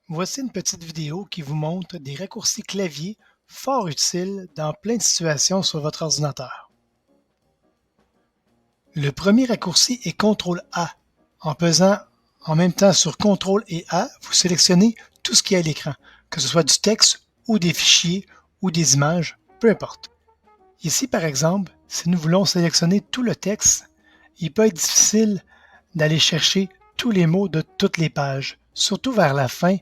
Voici une petite vidéo qui vous montre des raccourcis clavier fort utiles dans plein de situations sur votre ordinateur. Le premier raccourci est CTRL-A. En pesant en même temps sur CTRL et A, vous sélectionnez tout ce qui est à l'écran, que ce soit du texte ou des fichiers ou des images, peu importe. Ici, par exemple, si nous voulons sélectionner tout le texte, il peut être difficile d'aller chercher tous les mots de toutes les pages, surtout vers la fin.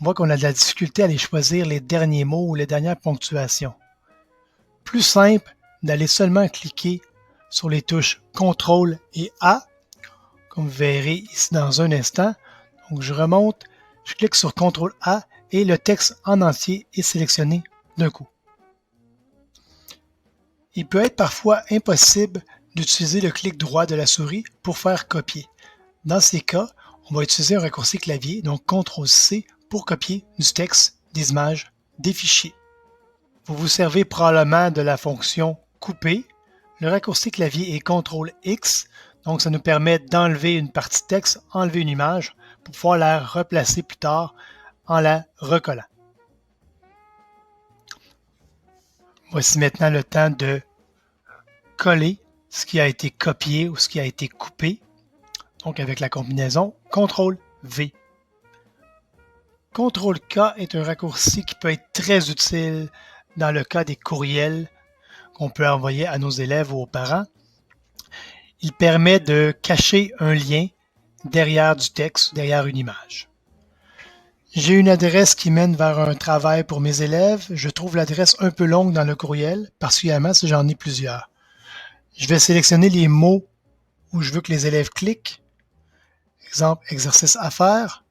On voit qu'on a de la difficulté à aller choisir les derniers mots ou les dernières ponctuations. Plus simple d'aller seulement cliquer sur les touches CTRL et A, comme vous verrez ici dans un instant. Donc je remonte, je clique sur CTRL A et le texte en entier est sélectionné d'un coup. Il peut être parfois impossible d'utiliser le clic droit de la souris pour faire copier. Dans ces cas, on va utiliser un raccourci clavier, donc CTRL-C, pour copier du texte, des images, des fichiers. Vous vous servez probablement de la fonction couper. Le raccourci clavier est CTRL-X, donc ça nous permet d'enlever une partie de texte, enlever une image, pour pouvoir la replacer plus tard en la recollant. Voici maintenant le temps de coller ce qui a été copié ou ce qui a été coupé. Donc avec la combinaison CTRL-V. CTRL-K est un raccourci qui peut être très utile dans le cas des courriels qu'on peut envoyer à nos élèves ou aux parents. Il permet de cacher un lien derrière du texte, derrière une image. J'ai une adresse qui mène vers un travail pour mes élèves. Je trouve l'adresse un peu longue dans le courriel, particulièrement si j'en ai plusieurs. Je vais sélectionner les mots où je veux que les élèves cliquent. Exemple, exercice à faire.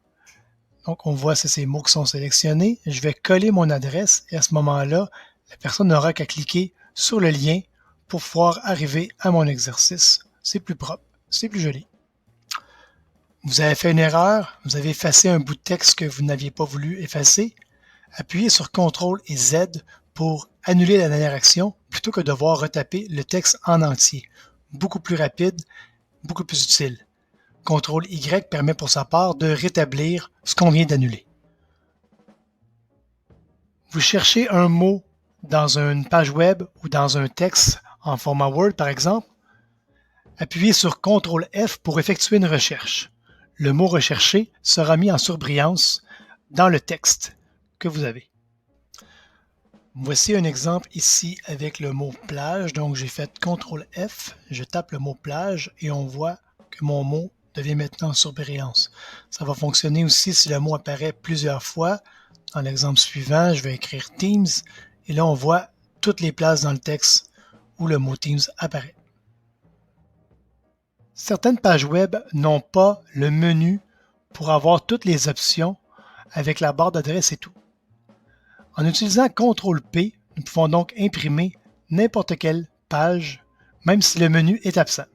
Donc, on voit ces mots qui sont sélectionnés. Je vais coller mon adresse et à ce moment-là, la personne n'aura qu'à cliquer sur le lien pour pouvoir arriver à mon exercice. C'est plus propre, c'est plus joli. Vous avez fait une erreur, vous avez effacé un bout de texte que vous n'aviez pas voulu effacer. Appuyez sur CTRL et Z pour annuler la dernière action plutôt que de devoir retaper le texte en entier. Beaucoup plus rapide, beaucoup plus utile. CTRL-Y permet pour sa part de rétablir ce qu'on vient d'annuler. Vous cherchez un mot dans une page web ou dans un texte en format Word par exemple. Appuyez sur CTRL-F pour effectuer une recherche. Le mot recherché sera mis en surbrillance dans le texte que vous avez. Voici un exemple ici avec le mot plage. Donc j'ai fait CTRL-F, je tape le mot plage et on voit que mon mot devient maintenant en surbrillance. Ça va fonctionner aussi si le mot apparaît plusieurs fois. Dans l'exemple suivant, je vais écrire Teams et là on voit toutes les places dans le texte où le mot Teams apparaît. Certaines pages web n'ont pas le menu pour avoir toutes les options avec la barre d'adresse et tout. En utilisant CTRL-P, nous pouvons donc imprimer n'importe quelle page, même si le menu est absent.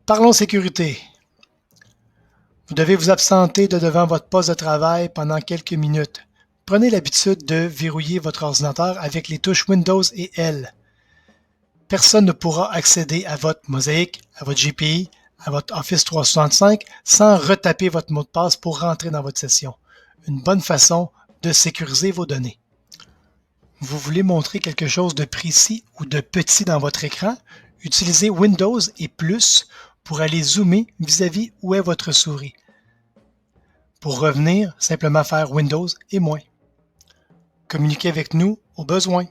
Parlons sécurité. Vous devez vous absenter de devant votre poste de travail pendant quelques minutes. Prenez l'habitude de verrouiller votre ordinateur avec les touches Windows et L. Personne ne pourra accéder à votre mosaïque, à votre GPI, à votre Office 365 sans retaper votre mot de passe pour rentrer dans votre session. Une bonne façon de sécuriser vos données. Vous voulez montrer quelque chose de précis ou de petit dans votre écran? Utilisez Windows et plus pour aller zoomer vis-à-vis où est votre souris. Pour revenir, simplement faire Windows et moins. Communiquez avec nous au besoin.